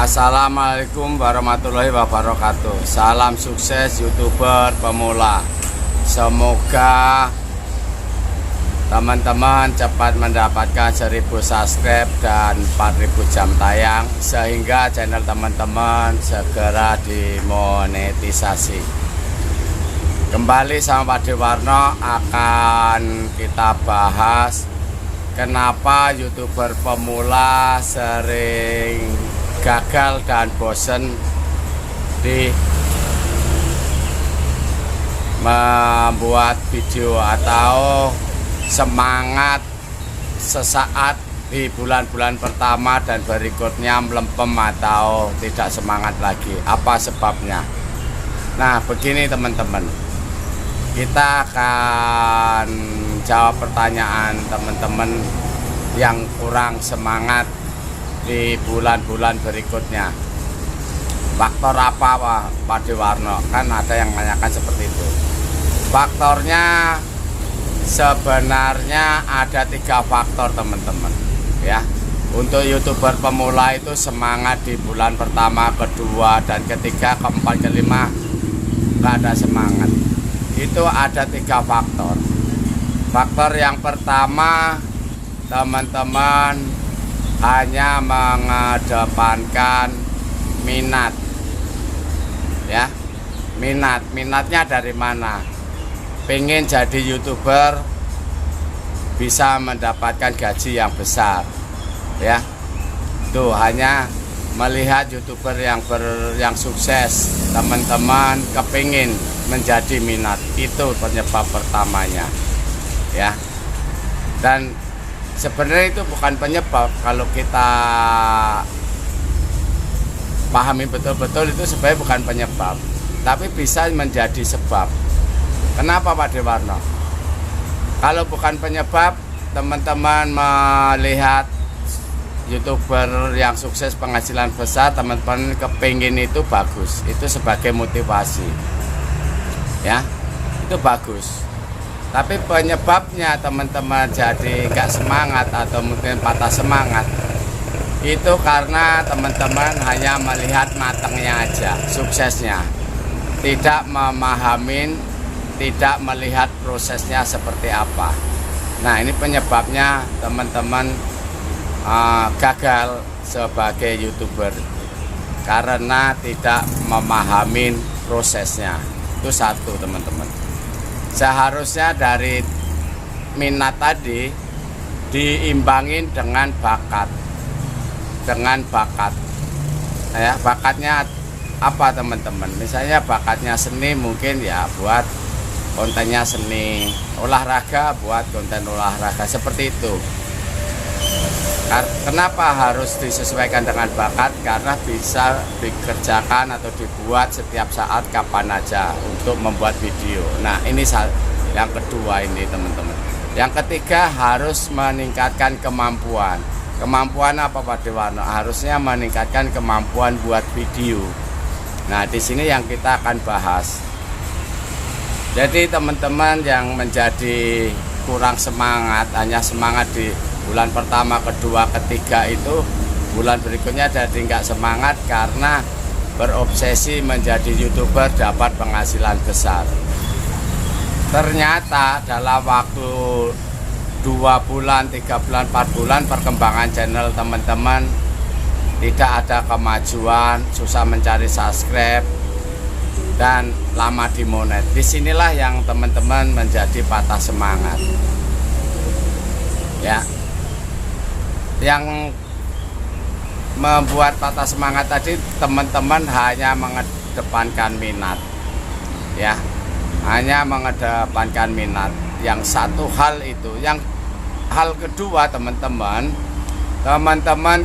Assalamualaikum warahmatullahi wabarakatuh. Salam sukses YouTuber pemula. Semoga teman-teman cepat mendapatkan 1000 subscribe dan 4000 jam tayang, sehingga channel teman-teman segera dimonetisasi. Kembali sama Pak Dewarno, akan kita bahas kenapa YouTuber pemula sering gagal dan bosen di membuat video, atau semangat sesaat di bulan-bulan pertama dan berikutnya melempem atau tidak semangat lagi. Apa sebabnya? Nah, begini teman-teman, kita akan jawab pertanyaan teman-teman yang kurang semangat di bulan-bulan berikutnya. Faktor apa Pak Dewarno? Kan ada yang menanyakan seperti itu. Faktornya sebenarnya ada 3 faktor teman-teman ya. Untuk YouTuber pemula itu semangat di bulan pertama, kedua, dan ketiga, keempat, kelima nggak ada semangat. Itu ada 3 faktor. Faktor yang pertama, teman-teman hanya mengedepankan minat ya. Minatnya dari mana? Pengen jadi YouTuber, bisa mendapatkan gaji yang besar ya. Tuh, hanya melihat YouTuber yang sukses, teman-teman kepingin menjadi minat. Itu penyebab pertamanya ya. Dan sebenarnya itu bukan penyebab. Kalau kita pahami betul-betul, itu sebenarnya bukan penyebab, tapi bisa menjadi sebab. Kenapa Pak Dewarno? Kalau bukan penyebab, teman-teman melihat YouTuber yang sukses, penghasilan besar, teman-teman kepingin, itu bagus. Itu sebagai motivasi ya, itu bagus. Tapi penyebabnya teman-teman jadi nggak semangat atau mungkin patah semangat, itu karena teman-teman hanya melihat matangnya aja, suksesnya, tidak memahamin, tidak melihat prosesnya seperti apa. Nah, ini penyebabnya teman-teman gagal sebagai YouTuber, karena tidak memahamin prosesnya. Itu satu teman-teman. Seharusnya dari minat tadi diimbangin dengan bakat. Ya, bakatnya apa teman-teman? Misalnya bakatnya seni, mungkin ya buat kontennya seni. Olahraga, buat konten olahraga, seperti itu. Kenapa harus disesuaikan dengan bakat? Karena bisa dikerjakan atau dibuat setiap saat, kapan aja, untuk membuat video. Nah, ini yang kedua ini teman-teman. Yang ketiga, harus meningkatkan kemampuan. Kemampuan apa Pak Dewarno? Harusnya meningkatkan kemampuan buat video. Nah, di sini yang kita akan bahas. Jadi teman-teman yang menjadi kurang semangat, hanya semangat di bulan pertama, kedua, ketiga, itu bulan berikutnya jadi nggak semangat karena berobsesi menjadi YouTuber dapat penghasilan besar. Ternyata dalam waktu 2 bulan, 3 bulan, 4 bulan perkembangan channel teman-teman tidak ada kemajuan, susah mencari subscribe, dan lama dimonet. Disinilah yang teman-teman menjadi patah semangat ya. Yang membuat patah semangat tadi, teman-teman hanya mengedepankan minat ya, hanya mengedepankan minat. Yang satu hal itu. Yang hal kedua, teman-teman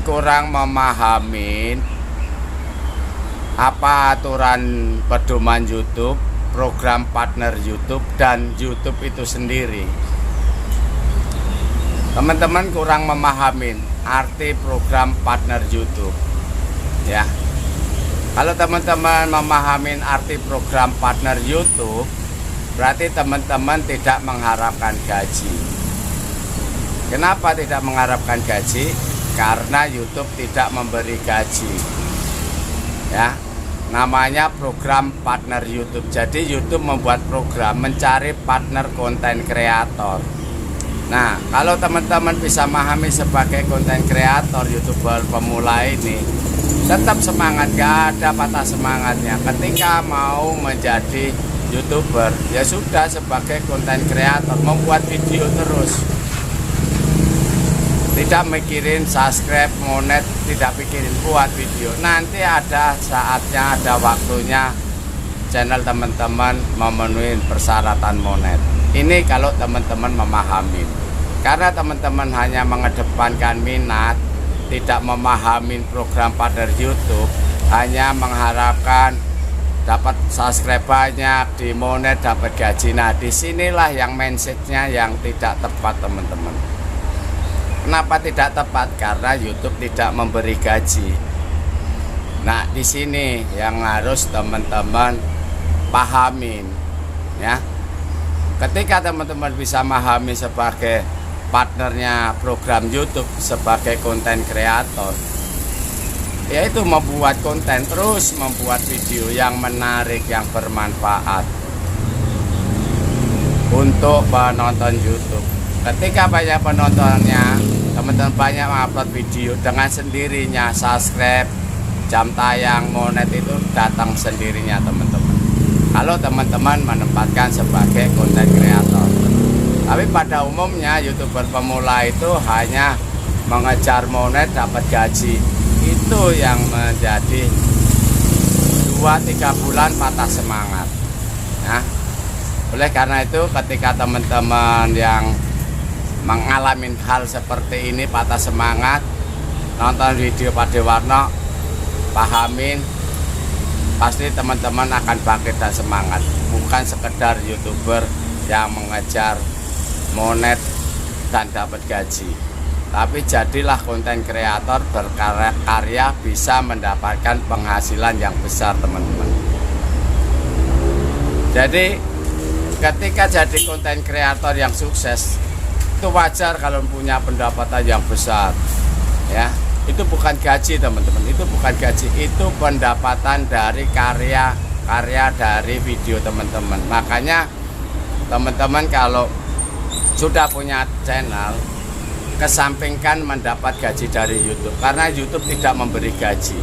kurang memahami apa aturan pedoman YouTube, program partner YouTube, dan YouTube itu sendiri. Teman-teman kurang memahami arti program partner YouTube ya. Kalau teman-teman memahami arti program partner YouTube, berarti teman-teman tidak mengharapkan gaji. Kenapa tidak mengharapkan gaji? Karena YouTube tidak memberi gaji. ya, namanya program partner YouTube. Jadi YouTube membuat program mencari partner konten kreator. Nah, kalau teman-teman bisa memahami sebagai konten kreator YouTuber pemula ini, tetap semangat, gak ada patah semangatnya. Ketika mau menjadi YouTuber, ya sudah sebagai konten kreator, membuat video terus. Tidak mikirin subscribe, monet, tidak pikirin buat video. Nanti ada saatnya, ada waktunya channel teman-teman memenuhi persyaratan monet. Ini kalau teman-teman memahami. Karena teman-teman hanya mengedepankan minat, tidak memahami program partner YouTube, hanya mengharapkan dapat subscribe banyak, di monet, dapat gaji. Nah, disinilah yang mindsetnya yang tidak tepat, teman-teman. Kenapa tidak tepat? Karena YouTube tidak memberi gaji. Nah, di sini yang harus teman-teman pahamin, ya. Ketika teman-teman bisa memahami sebagai partnernya program YouTube sebagai konten kreator, yaitu membuat konten, terus membuat video yang menarik, yang bermanfaat untuk penonton YouTube. Ketika banyak penontonnya, teman-teman banyak mengupload video, dengan sendirinya subscribe, jam tayang, monet itu datang sendirinya, teman-teman. Kalau teman-teman menempatkan sebagai konten kreator. Tapi pada umumnya YouTuber pemula itu hanya mengejar monet, dapat gaji. Itu yang menjadi 2-3 bulan patah semangat. Nah, oleh karena itu ketika teman-teman yang mengalami hal seperti ini patah semangat, nonton video Pak Dewarno, pahamin, pasti teman-teman akan bangkit dan semangat. Bukan sekedar YouTuber yang mengejar monet dan dapat gaji, tapi jadilah konten kreator berkarya, bisa mendapatkan penghasilan yang besar, teman-teman. Jadi ketika jadi konten kreator yang sukses, itu wajar kalau punya pendapatan yang besar, ya. Itu bukan gaji, teman-teman, itu bukan gaji, itu pendapatan dari karya dari video teman-teman. Makanya teman-teman kalau sudah punya channel, kesampingkan mendapat gaji dari YouTube, karena YouTube tidak memberi gaji,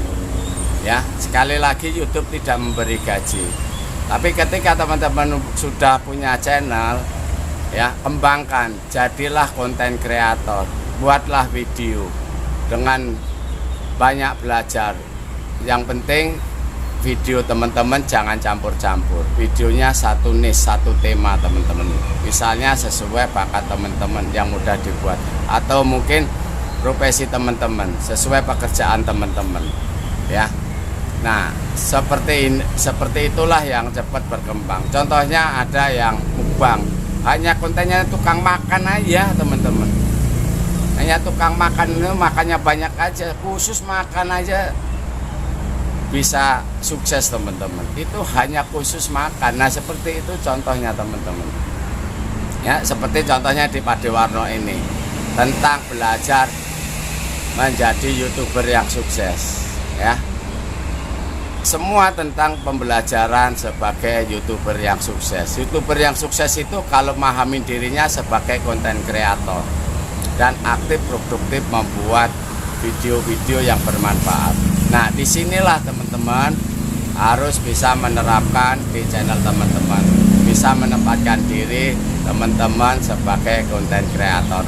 ya. Sekali lagi, YouTube tidak memberi gaji. Tapi ketika teman-teman sudah punya channel, ya, kembangkan, jadilah konten kreator, buatlah video dengan banyak belajar. Yang penting video teman-teman jangan campur-campur, videonya satu niche, satu tema, teman-teman. Misalnya sesuai bakat teman-teman yang mudah dibuat, atau mungkin profesi teman-teman, sesuai pekerjaan teman-teman, ya. Nah, seperti itulah yang cepat berkembang. Contohnya ada yang mukbang, hanya kontennya tukang makan aja, teman-teman. Hanya tukang makan, makannya banyak aja, khusus makan aja bisa sukses, teman-teman. Itu hanya khusus makan. Nah, seperti itu contohnya, teman-teman. Ya, seperti contohnya di Pak Dewarno ini, tentang belajar menjadi YouTuber yang sukses, ya. Semua tentang pembelajaran sebagai YouTuber yang sukses. YouTuber yang sukses itu kalau memahami dirinya sebagai konten kreator dan aktif produktif membuat video-video yang bermanfaat. Nah, disinilah teman-teman harus bisa menerapkan di channel teman-teman, bisa menempatkan diri teman-teman sebagai konten kreator.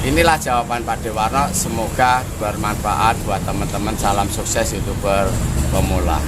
Inilah jawaban Pak Dewarno, semoga bermanfaat buat teman-teman. Salam sukses YouTuber pemula.